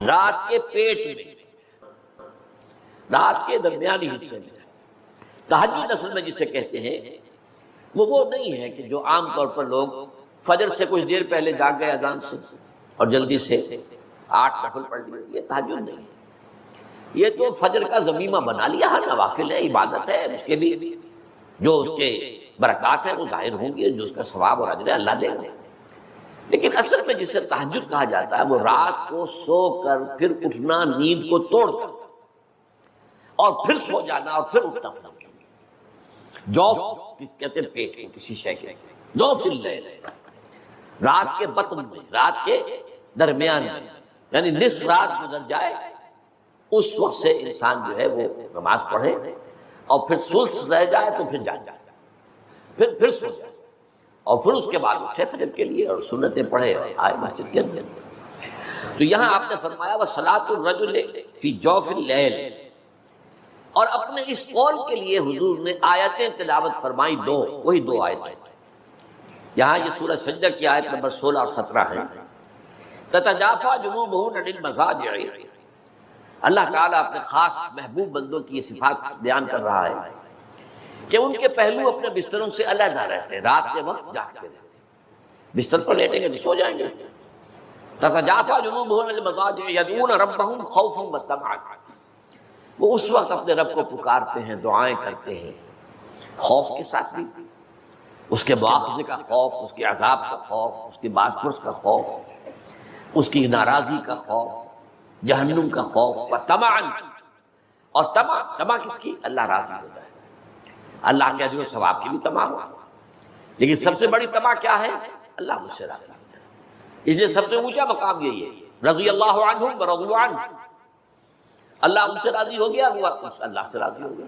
رات کے پیٹ میں، رات کے درمیانی حصے میں تہجد اصل میں جسے کہتے ہیں وہ نہیں ہے کہ جو عام طور پر لوگ فجر سے کچھ دیر پہلے جاگ گئے اذان سے اور جلدی سے 8 نفل پڑھ لیے، یہ تہجد نہیں ہے۔ یہ تو فجر کا ضمیمہ بنا لیا، ہر نوافل ہے، عبادت ہے، اس کے بھی جو اس کے برکات ہیں وہ ظاہر ہوں گے، جو اس کا ثواب اور اجر ہے اللہ دے گا۔ لیکن اصل میں جسے تہجد کہا جاتا ہے وہ رات کو سو کر پھر اٹھنا، نیند کو توڑ کر اور پھر سو جانا اور پھر اٹھنا۔ جوف کہتے ہیں پیٹ کو، کسی شے کے جوف اللیل، رات کے بطن میں، رات کے درمیان میں، یعنی نصف رات گزر جائے اس وقت سے انسان جو ہے وہ نماز پڑھے اور پھر ثلث رہ جائے تو پھر جا جائے، پھر سو جائے اور پھر اس کے بعد اٹھے فجر کے لیے اور سنتیں پڑھے اور آئے مسجد کے اندر۔ تو یہاں آپ نے فرمایا وَصَلَاةُ الرَّجُلِ فِي جَوْفِ اللَّيْلِ، اور اپنے اس قول کے لیے حضور نے آیتیں تلاوت فرمائی دو، وہی دو آیتیں۔ یہاں یہ سورہ سجدہ کی آیت نمبر 16 اور 17 ہے۔ تَتَجَافَىٰ جُنُوبُهُمْ عَنِ الْمَضَاجِعِ، اللہ تعالیٰ اپنے خاص محبوب بندوں کی یہ صفات بیان کر رہا ہے کہ ان کے پہلو اپنے بستروں سے علیحدہ رہتے ہیں، رات کے وقت جاگتے رہتے ہیں، بستر پر لیٹیں گے تو سو جائیں گے۔ تَتَجَافَىٰ جُنُوبُهُمْ عَنِ الْمَضَاجِعِ يَدْعُونَ رَبَّهُمْ خَوْفًا وَطَمَعًا، وہ اس وقت اپنے رب کو پکارتے ہیں، دعائیں کرتے ہیں، خوف کے ساتھ بھی، اس کے مواخذے کا خوف، اس کے عذاب کا خوف، اس کے باز پرس کا خوف، اس کی ناراضی کا خوف، جہنم کا خوف، وطمعاً، اور طمع کس کی؟ اللہ راضی ہو جائے، اللہ کے اجر و ثواب کی بھی طمع ہو، لیکن سب سے بڑی طمع کیا ہے؟ اللہ مجھ سے راضی ہو جائے۔ اس لیے سب سے اونچا مقام یہی ہے، رضی اللہ عنہم ورضوا عنہ، اللہ ان سے راضی ہو گیا، وہ اللہ سے راضی ہو گیا۔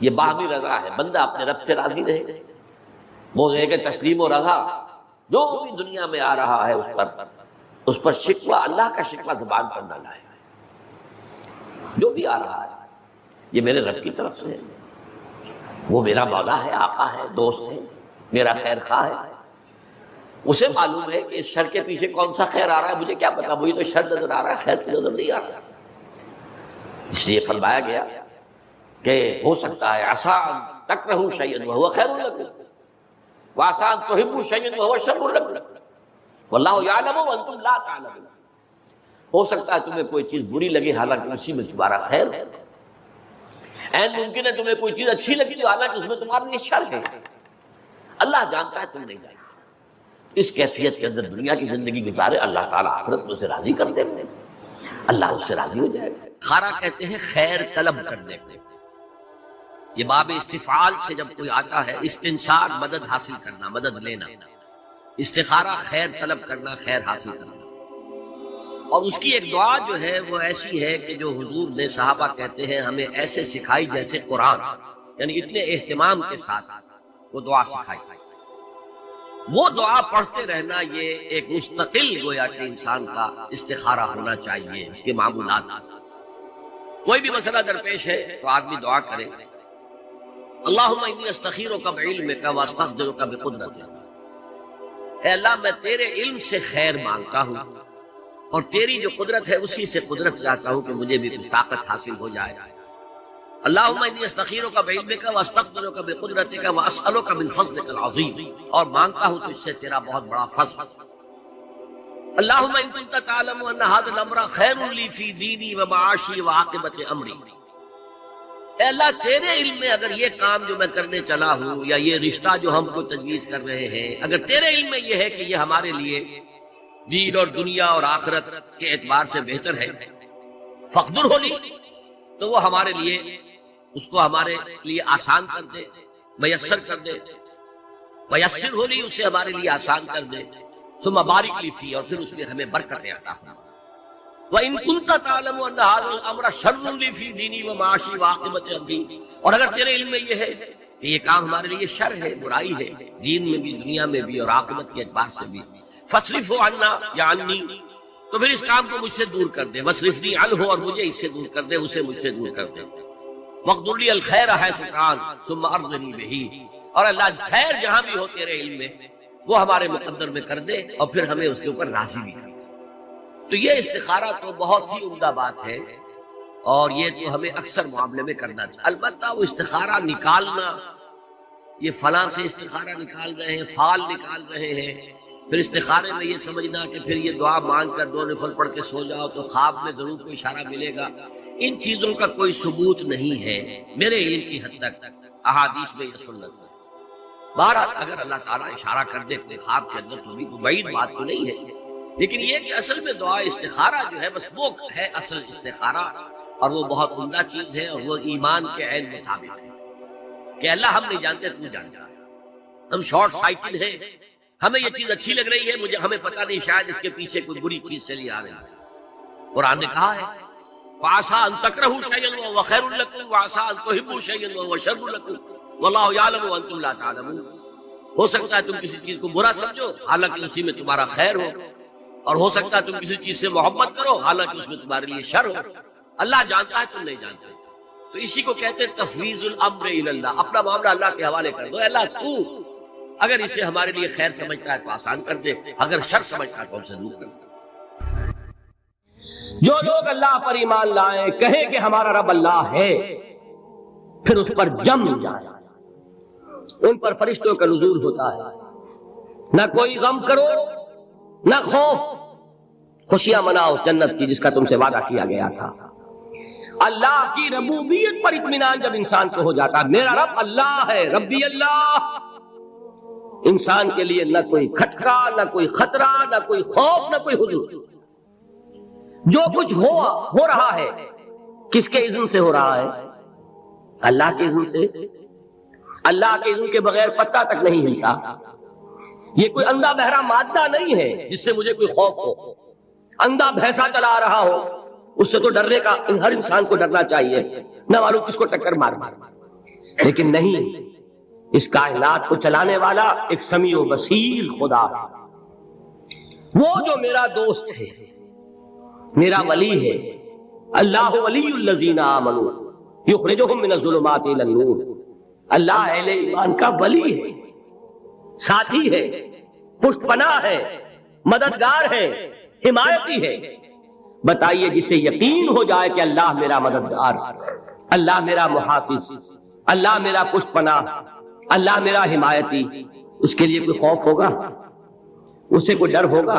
یہ باہمی رضا ہے، بندہ اپنے رب سے راضی رہے، وہ ہے کہ تسلیم و رضا جو بھی دنیا میں آ رہا ہے اس پر شکوہ، اللہ کا شکوہ زبان پر نہ لائے۔ جو بھی آ رہا ہے یہ میرے رب کی طرف سے ہے، وہ میرا مولا ہے، آقا ہے، دوست ہے، میرا خیر خواہ ہے، اسے معلوم ہے کہ اس شر کے پیچھے کون سا خیر آ رہا ہے، مجھے کیا پتا، مجھے تو شر نظر آ رہا ہے، خیر نظر نہیں آ رہا۔ اس لیے فرمایا گیا کہ ہو سکتا ہے عسیٰ ان تکرہوا شیئا وہو خیر لکم وعسیٰ ان تحبوا شیئا وہو شر لکم واللہ یعلم وانتم لا تعلمون، ہو سکتا ہے تمہیں کوئی چیز بری لگے حالانکہ اسی میں تمہارا خیر ہے، عین ممکن ہے تمہیں کوئی چیز اچھی لگی حالانکہ اس میں تمہارے لیے شر ہے، اللہ جانتا ہے تم نہیں جانتا۔ اس کیفیت کے اندر دنیا کی زندگی گزارے، اللہ تعالیٰ آخرت میں اسے راضی کر دے گا، اللہ اس سے راضی ہو جائے گا۔ خارا کہتے ہیں خیر طلب کرنے کو، یہ باب استفعال سے جب کوئی آتا ہے، استنصار مدد حاصل کرنا، مدد لینا، استخارہ خیر طلب کرنا، خیر حاصل کرنا۔ اور اس کی ایک دعا جو ہے وہ ایسی ہے کہ جو حضور نے، صحابہ کہتے ہیں، ہمیں ایسے سکھائی جیسے قرآن، یعنی اتنے اہتمام کے ساتھ وہ دعا سکھائی۔ وہ دعا پڑھتے رہنا یہ ایک مستقل گویا کہ انسان کا استخارہ ہونا چاہیے، اس کے معمولات۔ کوئی بھی مسئلہ درپیش ہے تو آدمی دعا کرے، اللہم انی استخیرک بعلمک واستقدرک بقدرتک، اے اللہ میں تیرے علم سے خیر مانگتا ہوں اور تیری جو قدرت ہے اسی سے قدرت چاہتا ہوں کہ مجھے بھی کچھ طاقت حاصل ہو جائے۔ اللہم انی استخیرک بعلمک واستقدرک بقدرتک واسألک من فضلک العظیم، اور مانگتا ہوں تجھ سے تیرا بہت بڑا فضل۔ اللہم ان کنت تعلم ان ھذا الامر خیر لی فی دینی ومعاشی وعاقبۃ امری، اے اللہ تیرے علم میں اگر یہ کام جو میں کرنے چلا ہوں یا یہ رشتہ جو ہم کو تجویز کر رہے ہیں، اگر تیرے علم میں یہ ہے کہ یہ ہمارے لیے دین اور دنیا اور آخرت کے اعتبار سے بہتر ہے، فقدرہ لی، تو وہ ہمارے لیے اس کو ہمارے لیے آسان کر دے، میسر کر دے، میسر لی، اسے ہمارے لیے آسان کر دے، ثم بارک لی فی، اور پھر اس میں ہمیں برکتیں عطا فرما۔ وَإِن كُنتَ تَعْلَمُ أَنَّ هَذَا الْأَمْرَ شَرٌّ لِّي فِي دِينِي وَمَعَاشِي وَعَاقِبَةِ أَمْرِي، اور اگر تیرے علم میں یہ ہے کہ یہ کام ہمارے لیے شر ہے، برائی ہے، دین میں بھی، دنیا میں بھی اور عاقبت کے اعتبار سے بھی، فَاصْرِفْهُ عَنَّا یا عَنِّي، تو پھر اس کام کو مجھ سے دور کر دے، وَاصْرِفْنِي عَنْهُ، اور مجھے اس سے دور کر دے، اسے مجھ سے دور کر دے، وَاقْدُرْ لِي الْخَيْرَ حَيْثُ كَانَ ثُمَّ أَرْضِنِي بِهِ، اور اللہ خیر جہاں بھی ہو تیرے علم میں وہ ہمارے مقدر میں کر دے اور پھر ہمیں اس کے اوپر راضی بھی کر دے۔ تو یہ استخارہ تو بہت ہی عمدہ بات ہے، اور یہ تو ہمیں اکثر معاملے میں کرنا چاہیے۔ البتہ وہ استخارہ نکالنا، یہ فلاں سے استخارہ نکال رہے ہیں، فال نکال رہے ہیں، پھر استخارے میں یہ سمجھنا کہ پھر یہ دعا مانگ کر 2 نفل پڑھ کے سو جاؤ تو خواب میں ضرور کوئی اشارہ ملے گا، ان چیزوں کا کوئی ثبوت نہیں ہے میرے علم کی حد تک احادیث میں یا سنت میں۔ بہرحال اگر اللہ تعالیٰ اشارہ کر دے کوئی خواب کے اندر تو بھی کوئی بعید بات تو نہیں ہے، لیکن یہ کہ اصل میں دعا استخارہ جو ہے بس وہ ہے اصل استخارہ، اور وہ بہت عمدہ چیز ہے، اور وہ ایمان کے عین مطابق ہے کہ اللہ ہم نہیں جانتے تو جانتا، ہم شارٹ سائٹڈ ہیں، ہمیں یہ چیز اچھی لگ رہی ہے، ہمیں پتہ نہیں شاید اس کے پیچھے کوئی بری چیز چلی آ رہی ہے۔ قرآن نے کہا ہے وَعَسَىٰ أَن تَكْرَهُوا شَيْئًا وَهُوَ خَيْرٌ لَكُمْ وَعَسَىٰ أَن تُحِبُّوا شَيْئًا وَهُوَ شَرٌّ لَكُمْ وَاللَّهُ يَعْلَمُ وَأَنتُمْ لَا تَعْلَمُونَ۔ ہو سکتا ہے تم کسی چیز کو برا سمجھو حالانکہ اسی میں تمہارا خیر ہو، اور ہو سکتا ہے تم کسی چیز سے محبت کرو حالانکہ اس میں تمہارے لیے شر ہو۔ اللہ جانتا ہے، تم نہیں جانتے، تو اسی کو کہتے ہیں تفویض الامر الی اللہ، اپنا معاملہ اللہ کے حوالے کر دو۔ اللہ تو اگر اسے ہمارے لیے خیر سمجھتا ہے تو آسان کر دے، اگر شر سمجھتا ہے تو ہم سے دور کر دے۔ جو لوگ اللہ پر ایمان لائیں، کہیں کہ ہمارا رب اللہ ہے، پھر اس پر جم جائیں، ان پر فرشتوں کا نزول ہوتا ہے، نہ کوئی غم کرو نہ خوف، خوشیاں مناؤ جنت کی جس کا تم سے وعدہ کیا گیا تھا۔ اللہ کی ربوبیت پر اطمینان جب انسان کو ہو جاتا، میرا رب اللہ ہے، ربی اللہ، انسان کے لیے نہ کوئی کھٹکا، نہ کوئی خطرہ، نہ کوئی خوف، نہ کوئی حزن۔ جو کچھ ہو رہا ہے کس کے اذن سے ہو رہا ہے؟ اللہ کے اذن سے۔ اللہ کے اذن کے بغیر پتہ تک نہیں ہلتا۔ یہ کوئی اندھا بہرا مادہ نہیں ہے جس سے مجھے کوئی خوف ہو۔ اندھا بھینسا چلا رہا ہو اس سے تو ڈرنے کا ہر انسان کو ڈرنا چاہیے، نہ معلوم کس کو ٹکر مار، لیکن نہیں، اس کائنات کو چلانے والا ایک سمیع و بصیر خدا ہے، وہ جو میرا دوست ہے، میرا ولی ہے۔ اللہ ولی الذین آمنوا یخرجہم من الظلمات الی النور۔ اللہ اہل ایمان کا ولی ہے، ساتھی ہے، پشت پناہ ہے، مددگار ہے، حمایتی ہے۔ بتائیے جسے یقین ہو جائے کہ اللہ میرا مددگار، اللہ میرا محافظ، اللہ میرا پشت پناہ، اللہ میرا حمایتی، اس کے لیے کوئی خوف ہوگا؟ اسے کوئی ڈر ہوگا؟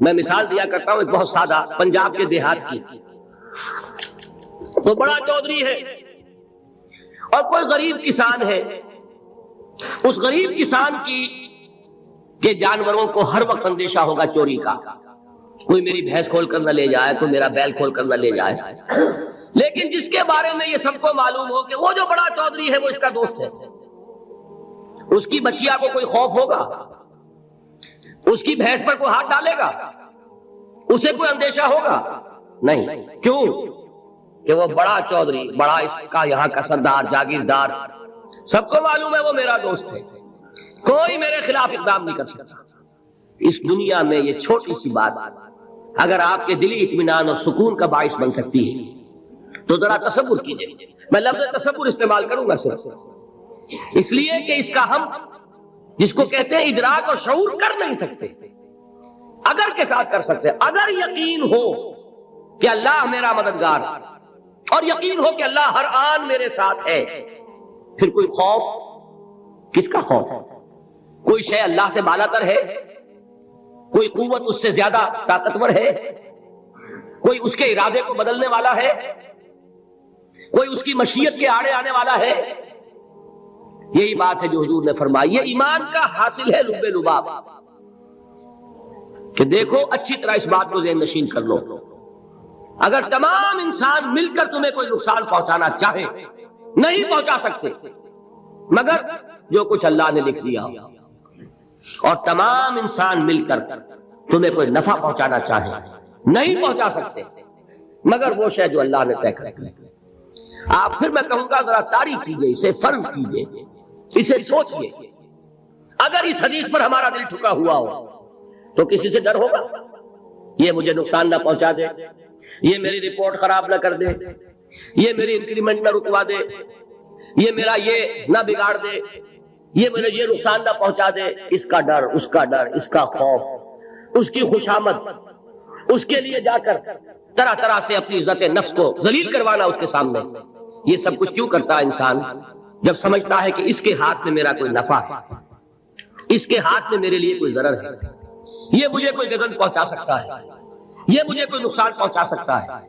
میں مثال دیا کرتا ہوں ایک بہت سادہ، پنجاب کے دیہات کی۔ تو بڑا چودھری ہے اور کوئی غریب کسان ہے، اس غریب کسان کے جانوروں کو ہر وقت اندیشہ ہوگا چوری کا، کوئی میری بھینس کھول کر نہ لے جائے، کوئی میرا بیل کھول کر نہ لے جائے۔ لیکن جس کے بارے میں یہ سب کو معلوم ہو کہ وہ جو بڑا چودھری ہے وہ اس کا دوست ہے، اس کی بچیا کو کوئی خوف ہوگا؟ اس کی بھینس پر کوئی ہاتھ ڈالے گا؟ اسے کوئی اندیشہ ہوگا؟ نہیں۔ کیوں؟ کہ وہ بڑا چودھری، بڑا اس کا یہاں کا سردار، جاگیردار، سب کو معلوم ہے وہ میرا دوست ہے، کوئی میرے خلاف اقدام نہیں کر سکتا۔ اس دنیا میں یہ چھوٹی سی بات اگر آپ کے دلی اطمینان اور سکون کا باعث بن سکتی ہے تو ذرا تصور کیجئے۔ میں لفظ تصور استعمال کروں گا صرف اس لیے کہ اس کا ہم جس کو کہتے ہیں ادراک اور شعور کر نہیں سکتے، اگر کے ساتھ کر سکتے۔ اگر یقین ہو کہ اللہ میرا مددگار اور یقین ہو کہ اللہ ہر آن میرے ساتھ ہے، پھر کوئی خوف، کس کا خوف؟ کوئی شے اللہ سے بالا تر ہے؟ کوئی قوت اس سے زیادہ طاقتور ہے؟ کوئی اس کے ارادے کو بدلنے والا ہے؟ کوئی اس کی مشیت کے آڑے آنے والا ہے؟ یہی بات ہے جو حضور نے فرمائی، یہ ایمان کا حاصل ہے لب لباب، کہ دیکھو اچھی طرح اس بات کو ذہن نشین کر لو، اگر تمام انسان مل کر تمہیں کوئی نقصان پہنچانا چاہے نہیں پہنچا سکتے، مگر جو کچھ اللہ نے لکھ دیا، اور تمام انسان مل کر تمہیں کوئی نفع پہنچانا چاہے نہیں پہنچا سکتے، مگر وہ شے جو اللہ نے طے کر دی۔ آپ پھر میں کہوں گا ذرا تعریف کیجئے، اسے فرض کیجئے، اسے سوچئے۔ اگر اس حدیث پر ہمارا دل ٹھکا ہوا ہو تو کسی سے ڈر ہوگا؟ یہ مجھے نقصان نہ پہنچا دے، یہ میری رپورٹ خراب نہ کر دے، یہ میری انکریمنٹ نہ رکوا دے، یہ میرا یہ نہ بگاڑ دے، یہ میرے یہ نقصان نہ پہنچا دے۔ اس کا ڈر، اس کا ڈر، اس کا خوف، اس کی خوشامد، اس کے لیے جا کر طرح طرح سے اپنی عزت نفس کو ذلیل کروانا اس کے سامنے. یہ سب کچھ کیوں کرتا ہے انسان؟ جب سمجھتا ہے کہ اس کے ہاتھ میں میرا کوئی نفع ہے، اس کے ہاتھ میں میرے لیے کوئی ضرر ہے، یہ مجھے کوئی گزن پہنچا سکتا ہے، یہ مجھے کوئی نقصان پہنچا سکتا ہے،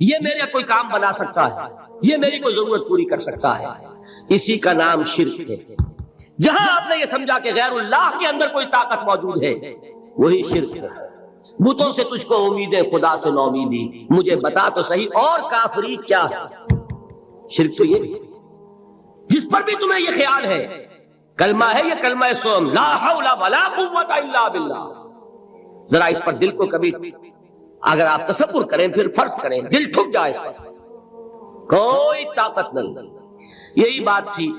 یہ میرا کوئی کام بنا سکتا ہے، یہ میری کوئی ضرورت پوری کر سکتا ہے. اسی کا نام شرک ہے. جہاں آپ نے یہ سمجھا کہ غیر اللہ کے اندر کوئی طاقت موجود ہے، وہی شرک ہے. بتوں سے تجھ کو امیدیں، خدا سے نو امیدی، مجھے بتا تو صحیح اور کافری کیا ہے. شرک تو یہ جس پر بھی تمہیں یہ خیال ہے کلمہ ہے، یہ کلمہ سوم لا حول ولا قوت الا باللہ. ذرا اس پر دل کو کبھی اگر آپ تصور کریں، پھر فرض کریں، دل ٹھک جائے اس پر، کوئی طاقت نہیں. یہی بات تھی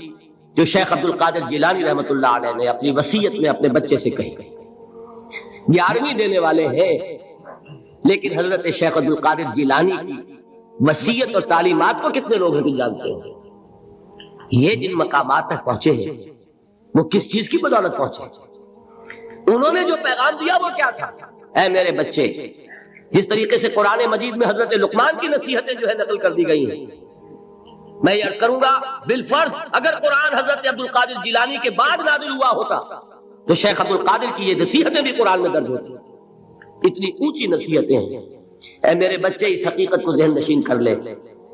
جو شیخ عبد القادر جیلانی رحمۃ اللہ علیہ نے اپنی وصیت میں اپنے بچے سے کہی. 11ویں دینے والے ہیں، لیکن حضرت شیخ عبد القادر جیلانی کی وصیت اور تعلیمات کو کتنے لوگ ہیں جانتے ہیں؟ یہ جن مقامات تک پہنچے ہیں وہ کس چیز کی بدولت پہنچے؟ انہوں نے جو پیغام دیا وہ کیا تھا؟ اے میرے بچے، جس طریقے سے قرآن مجید میں حضرت لقمان کی نصیحتیں جو ہے نقل کر دی گئی ہیں، میں یہ عرض کروں گا بالفرض اگر قرآن حضرت عبد القادر جیلانی کے بعد نازل ہوا ہوتا تو شیخ عبد القادر کی یہ نصیحتیں بھی قرآن میں درج ہوتی. اتنی اونچی نصیحتیں ہیں. اے میرے بچے، اس حقیقت کو ذہن نشین کر لے،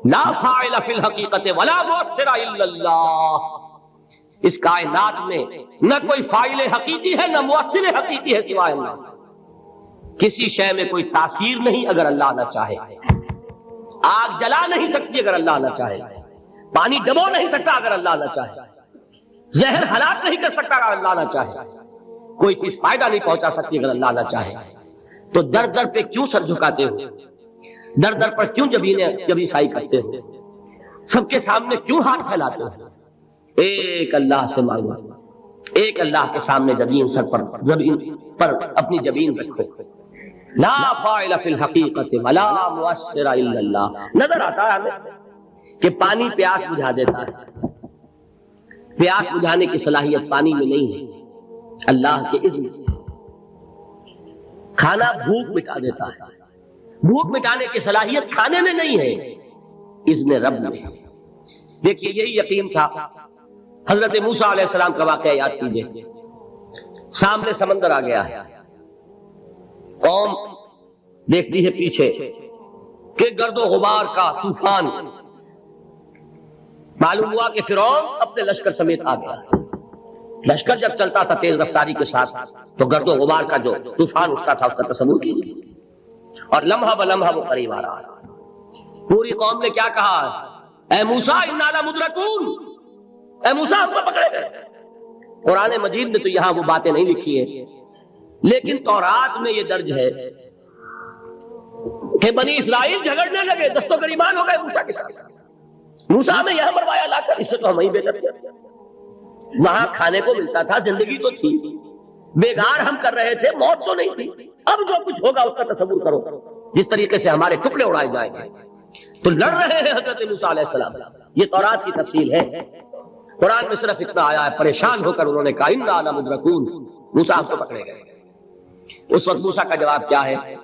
لا فاعل فی الحقیقت ولا مؤثر الا اللہ. اس کائنات میں نہ کوئی فاعل حقیقی ہے نہ مؤثر حقیقی ہے سوائے اللہ. کسی شے میں کوئی تاثیر نہیں اگر اللہ نہ چاہے. آگ جلا نہیں سکتی اگر اللہ نہ چاہے، پانی ڈبو نہیں سکتا اگر اللہ نہ چاہے، زہر ہلاک نہیں کر سکتا اگر اللہ نہ چاہے، کوئی چیز فائدہ نہیں پہنچا سکتی اگر اللہ نہ چاہے. تو در در پہ کیوں سر جھکاتے ہو؟ در در پر کیوں جبیں سائی کرتے ہو؟ سب کے سامنے کیوں ہاتھ پھیلاتے ہو؟ ایک اللہ سے مانگو، ایک اللہ کے سامنے جبین سر پر اپنی جبین رکھو. لا فاعل فی الحقیقت ولا مؤثر الا اللہ. نظر آتا ہے ہمیں کہ پانی پیاس بجھا دیتا ہے. پیاس بجھانے کی صلاحیت پانی میں نہیں ہے، اللہ کے اذن سے. کھانا بھوک مٹا دیتا ہے، بھوک مٹانے کی صلاحیت کھانے میں نہیں ہے، اذن رب میں. دیکھیے یہی یقین تھا. حضرت موسیٰ علیہ السلام کا واقعہ یاد کیجئے. سامنے سمندر آ گیا ہے، قوم دیکھتی ہے پیچھے کہ گرد و غبار کا طوفان. معلوم ہوا کہ فرعون اپنے لشکر سمیت آ گیا. لشکر جب چلتا تھا تیز رفتاری کے ساتھ تو گرد و غبار کا جو طوفان اٹھتا تھا اس کا تصور کیجیے. اور لمحہ بلمحہ وہ قریب آ رہا. پوری قوم نے کیا کہا؟ اے موسیٰ انا لمدرکون، اے موسیٰ ہم کو پکڑے گئے. قرآن مجید نے تو یہاں وہ باتیں نہیں لکھی ہیں، لیکن تورات میں یہ درج ہے کہ بنی اسرائیل جھگڑنے لگے، دست و گریبان ہو گئے موسیٰ کے ساتھ. موسیٰ نے یہاں مروایا لا کر، اس سے تو ہم ہی بہتر تھے. وہاں کھانے کو ملتا تھا، زندگی تو تھی، بیگار ہم کر رہے تھے، موت تو نہیں تھی. اب جو کچھ ہوگا اس کا تصور کرو، جس طریقے سے ہمارے ٹکڑے اڑائے جائیں گے. تو لڑ رہے ہیں حضرت موسیٰ علیہ السلام. یہ تورات کی تفصیل ہے. قرآن میں صرف اتنا آیا ہے، پریشان ہو کر انہوں نے کہا انا لمدرکون، موسیٰ ہم کو پکڑے گئے. اس وقت موسیٰ کا جواب کیا ہے؟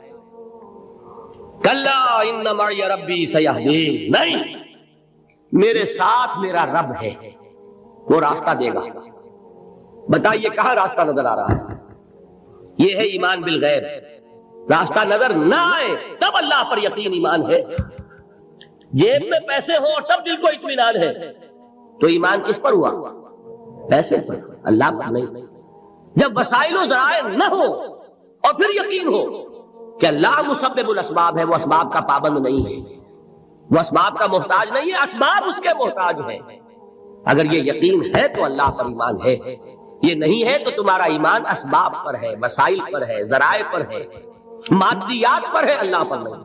کلا ان معی ربی سیہدین. نہیں، میرے ساتھ میرا رب ہے، وہ راستہ دے گا. بتائیے کہاں راستہ نظر آ رہا ہے؟ یہ ہے ایمان بالغیب. راستہ نظر نہ آئے تب اللہ پر یقین ایمان ہے. جیب میں پیسے ہوں تب دل کو اطمینان ہے. تو ایمان کس پر ہوا؟ پیسے پر، اللہ پر نہیں. جب وسائل و ذرائع نہ ہو اور پھر یقین ہو کہ اللہ مسبب الاسباب ہے، وہ اسباب کا پابند نہیں ہے، وہ اسباب کا محتاج نہیں ہے، اسباب اس کے محتاج ہیں. اگر یہ یقین ہے تو اللہ پر ایمان ہے. یہ نہیں ہے تو تمہارا ایمان اسباب پر ہے، وسائل پر ہے، ذرائع پر ہے، مادیات پر ہے، اللہ پر نہیں.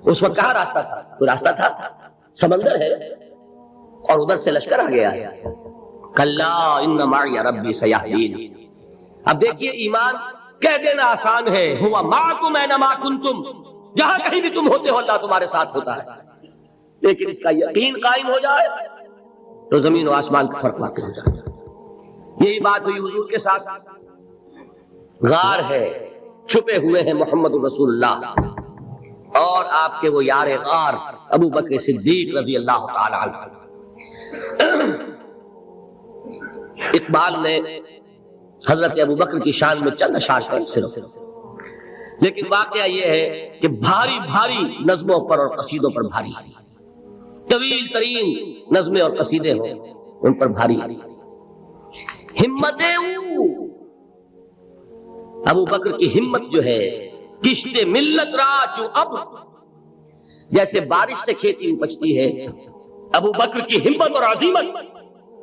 اس وقت کہاں راستہ تھا؟ کوئی راستہ تھا؟ سمندر ہے اور ادھر سے لشکر آ گیا ہے. کلا ان معی ربی سیہدین. اب دیکھیے ایمان کہہ دینا آسان ہے، ہوا معکم اینما کنتم، جہاں کہیں بھی تم ہوتے ہو اللہ تمہارے ساتھ ہوتا ہے. لیکن اس کا یقین قائم ہو جائے تو زمین و آسمان کا فرق واقع ہو جائے. یہی بات ہوئی حضور کے ساتھ. غار ہے، چھپے ہوئے ہیں محمد رسول اللہ اور آپ کے وہ یار غار ابو بکر صدیق رضی اللہ تعالی عنہ۔ اقبال نے حضرت ابو بکر کی شان میں چند اشعار پڑھ صرف، لیکن واقعہ یہ ہے کہ بھاری بھاری نظموں پر اور قصیدوں پر بھاری، طویل ترین نظمیں اور قصیدے ہوں ان پر بھاری ہمتیں۔ ابو بکر کی ہمت جو ہے، کشت ملت را جو اب، جیسے بارش سے کھیتی اپجتی ہے، ابو بکر کی ہمت اور عزیمت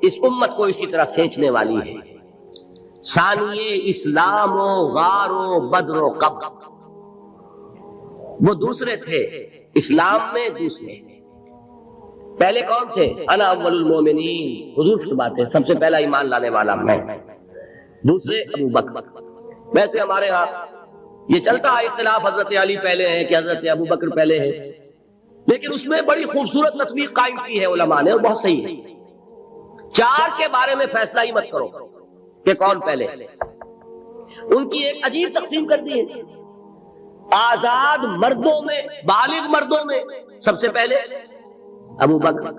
اس امت کو اسی طرح سینچنے والی ہے۔ ثانیے اسلام و غار و بدر و قبر، وہ دوسرے تھے اسلام میں، دوسرے پہلے کون تھے؟ انا اول المومنین، حضور کی بات ہے، سب سے پہلا ایمان لانے والا میں، دوسرے ابو بکر۔ ویسے ہمارے ہاں یہ چلتا ہے اختلاف، حضرت علی پہلے ہیں کہ حضرت ابو بکر پہلے ہیں، لیکن اس میں بڑی خوبصورت تطبیق قائم کی ہے علماء نے، اور بہت صحیح ہے۔ چار کے بارے میں فیصلہ ہی مت کرو کہ کون پہلے، ان کی ایک عجیب تقسیم کر دی ہے۔ آزاد مردوں میں، بالغ مردوں میں سب سے پہلے ابو بکر،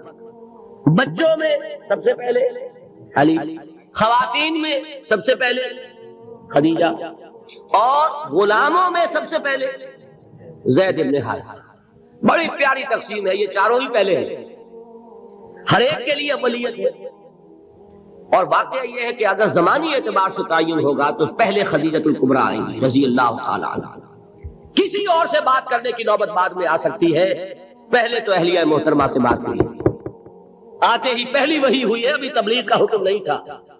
بچوں میں سب سے پہلے علی، خواتین میں سب سے پہلے خدیجہ، اور غلاموں میں سب سے پہلے زید بن حارثہ۔ بڑی پیاری تقسیم ہے، یہ چاروں ہی پہلے ہیں، ہر ایک کے لیے اولیت ہے۔ اور واقعہ یہ ہے کہ اگر زمانی اعتبار سے تعین ہوگا تو پہلے خدیجہ الکبریٰ آئیں گی رضی اللہ تعالی عنہ، کسی اور سے بات کرنے کی نوبت بعد میں آ سکتی ہے، پہلے تو اہلیہ محترمہ سے بات ہوئی، آتے ہی پہلی وحی ہوئی ہے، ابھی تبلیغ کا حکم نہیں تھا۔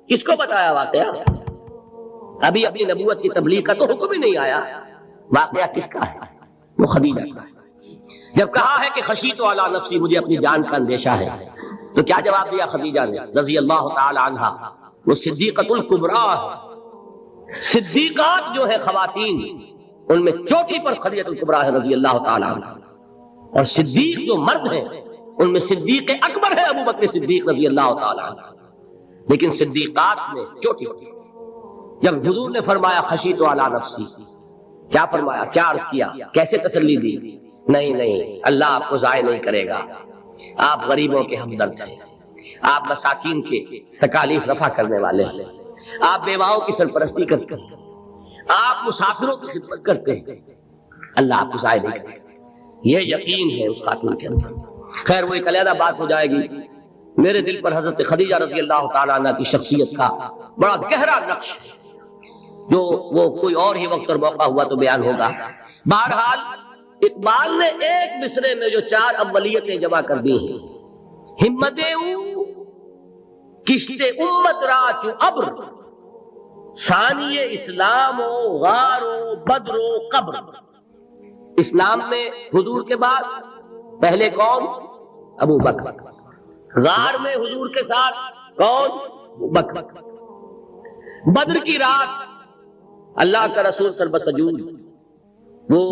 کس کو بتایا واقعہ؟ ابھی اپنی نبوت کی تبلیغ کا تو حکم ہی نہیں آیا، واقعہ کس کا ہے؟ وہ خدیجہ کا۔ جب کہا ہے کہ خشیت علی نفسی، مجھے اپنی جان کا اندیشہ ہے، تو کیا جواب دیا خدیجہ نے رضی اللہ تعالی عنہا؟ وہ صدیقۃ الکبریٰ، صدیقات جو ہے خواتین، ان میں چوٹی پر خدیجہ الکبریٰ ہے رضی اللہ تعالی عنہا، اور صدیق جو مرد ہیں ان میں صدیق اکبر ہے ابو بکر صدیق رضی اللہ تعالی عنہ، لیکن صدیقات میں چوٹی پر۔ جب حضور نے فرمایا خشیت علی نفسی، کیا فرمایا، کیا عرض کیا، کیسے تسلی دی؟ نہیں، اللہ آپ کو ضائع نہیں کرے گا، آپ غریبوں کے ہمدرد ہیں، آپ مساکین کے تکالیف رفع کرنے والے ہیں، آپ بیواؤں کی سرپرستی کرتے ہیں، آپ مسافروں کی خدمت کرتے ہیں، اللہ آپ کو ضائع نہیں کرے گا۔ یہ یقین ہے اس خاتون کے اندر۔ خیر وہ ایک علیحدہ بات ہو جائے گی۔ میرے دل پر حضرت خدیجہ رضی اللہ تعالی عنہ کی شخصیت کا بڑا گہرا نقش ہے، جو وہ کوئی اور ہی وقت اور موقع ہوا تو بیان ہوگا۔ بہرحال اقبال نے ایک مصرے میں جو چار اولیتیں جمع کر دی ہیں، ہمتیں کشت امت را چو ابر، ثانی اسلام و غار و بدر و قبر۔ اسلام میں حضور کے بعد پہلے کون؟ ابو بکر۔ غار میں حضور کے ساتھ کون؟ ابو بکر۔ بدر کی رات اللہ کا رسول سر بسجود، وہ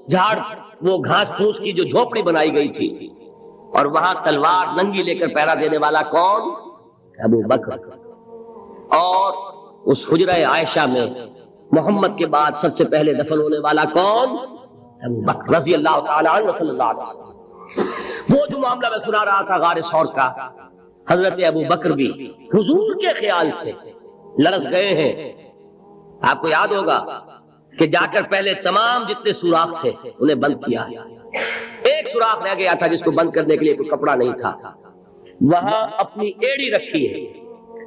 جھاڑ، وہ گھاس پھوس کی جو جھوپڑی بنائی گئی تھی، اور وہاں تلوار ننگی لے کر پہرا دینے والا کون؟ ابو بکر۔ اور اس حجرہ عائشہ میں محمد کے بعد سب سے پہلے دفن ہونے والا کون؟ ابو بکر رضی اللہ تعالی عنہ صلی اللہ علیہ وسلم۔ وہ جو معاملہ میں سنا رہا تھا غار ثور کا، حضرت ابو بکر بھی حضور کے خیال سے لرز گئے ہیں۔ آپ کو یاد ہوگا کہ جا کر پہلے تمام جتنے سوراخ تھے انہیں بند کیا، ایک سوراخ رہ گیا تھا جس کو بند کرنے کے لیے کوئی کپڑا نہیں تھا، وہاں اپنی ایڑی رکھی ہے،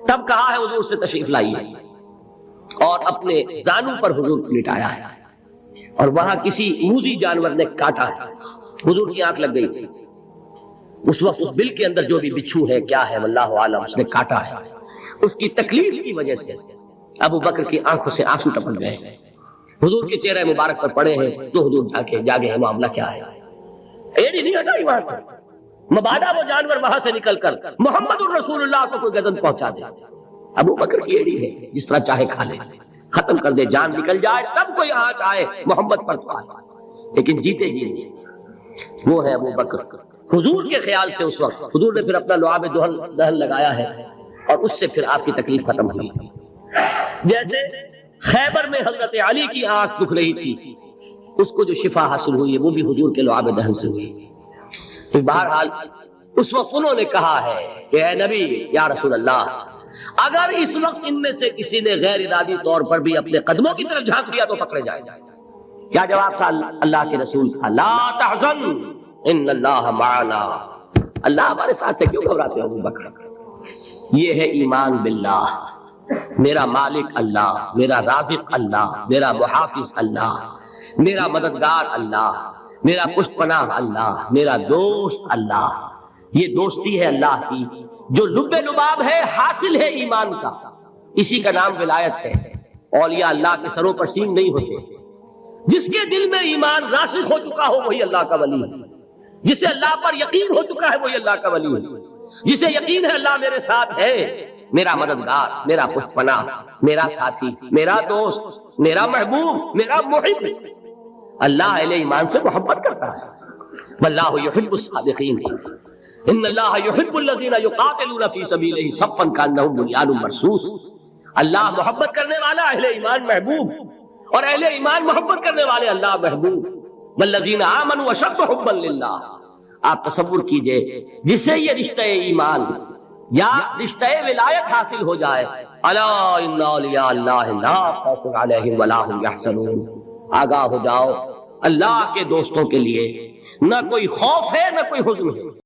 تب کہا ہے حضور سے تشریف لائیے، اور اپنے زانو پر حضور کو لٹایا ہے، اور وہاں کسی موذی جانور نے کاٹا ہے، حضور کی آنکھ لگ گئی تھی، اس وقت اس بل کے اندر جو بھی بچھو ہے کیا ہے واللہ عالم، اس نے کاٹا ہے، اس کی تکلیف کی وجہ سے ابو بکر کی آنکھوں سے آنسو ٹپک گئے ہیں، حضور کے چہرے مبارک پر پڑے ہیں، تو حضور جاگے ہیں، معاملہ کیا ہے؟ ایڑی نہیں ہٹائی وہاں سے، مبادا وہ جانور وہاں سے نکل کر محمد الرسول اللہ کو کوئی گردن پہنچا دے، ابو بکر کی ایڑی ہے، جس طرح چاہے کھا لے، ختم کر دے، جان نکل جائے تب کوئی آنچ آئے محمد پر تو آئے، لیکن جیتے جی نہیں، وہ ہے ابو بکر۔ حضور کے خیال سے اس وقت حضور نے پھر اپنا لعاب دہن لگایا ہے، اور اس سے پھر آپ کی تکلیف ختم ہوئی۔ جیسے خیبر میں حضرت علی کی آنکھ دکھ رہی تھی، اس کو جو شفا حاصل ہوئی ہے وہ بھی حضور کے لعاب دہن سے ہوئی۔ بہرحال اس وقت انہوں نے کہا ہے کہ اے نبی یا رسول اللہ، اگر اس وقت ان میں سے کسی نے غیر ارادی طور پر بھی اپنے قدموں کی طرف جھانک دیا تو پکڑے جائے۔ کیا جواب تھا اللہ کے رسول کا؟ لا تحزن ان اللہ معنا، اللہ ہمارے ساتھ سے کیوں گھبراتے ہو ابو بکر؟ یہ ہے ایمان باللہ، میرا مالک اللہ، میرا رازق اللہ، میرا محافظ اللہ، میرا مددگار اللہ، میرا پشت پناہ اللہ، میرا دوست اللہ۔ یہ دوستی ہے اللہ کی جو لب لباب ہے، حاصل ہے ایمان کا، اسی کا نام ولایت ہے۔ اولیاء اللہ کے سروں پر سینگ نہیں ہوتے، جس کے دل میں ایمان راسخ ہو چکا ہو وہی اللہ کا ولی ہے، جسے اللہ پر یقین ہو چکا ہے وہی اللہ کا ولی ہے، جسے یقین ہے اللہ میرے ساتھ ہے، میرا مددگار، میرا پشت پناہ، میرا ساتھی، میرا دوست، میرا محبوب، میرا محب۔ اللہ اہل ایمان سے محبت کرتا ہے۔ واللہ یحب الصادقین، ان اللہ یحب الذین یقاتلون فی سبیلہ صفا کانہم بنیان مرصوص۔ اللہ محبت کرنے والا، اہل ایمان محبوب، اور اہل ایمان محبت کرنے والے اللہ محبوب۔ والذین آمنوا اشد حبا للہ۔ آپ تصور کیجئے جسے یہ رشتہ ایمان یا رشتہ ولایت حاصل ہو جائے، الا ان اولیاء اللہ لا خوف علیہم ولا هم یحزنون، آگاہ ہو جاؤ اللہ کے دوستوں کے لیے نہ کوئی خوف ہے نہ کوئی حزن ہے۔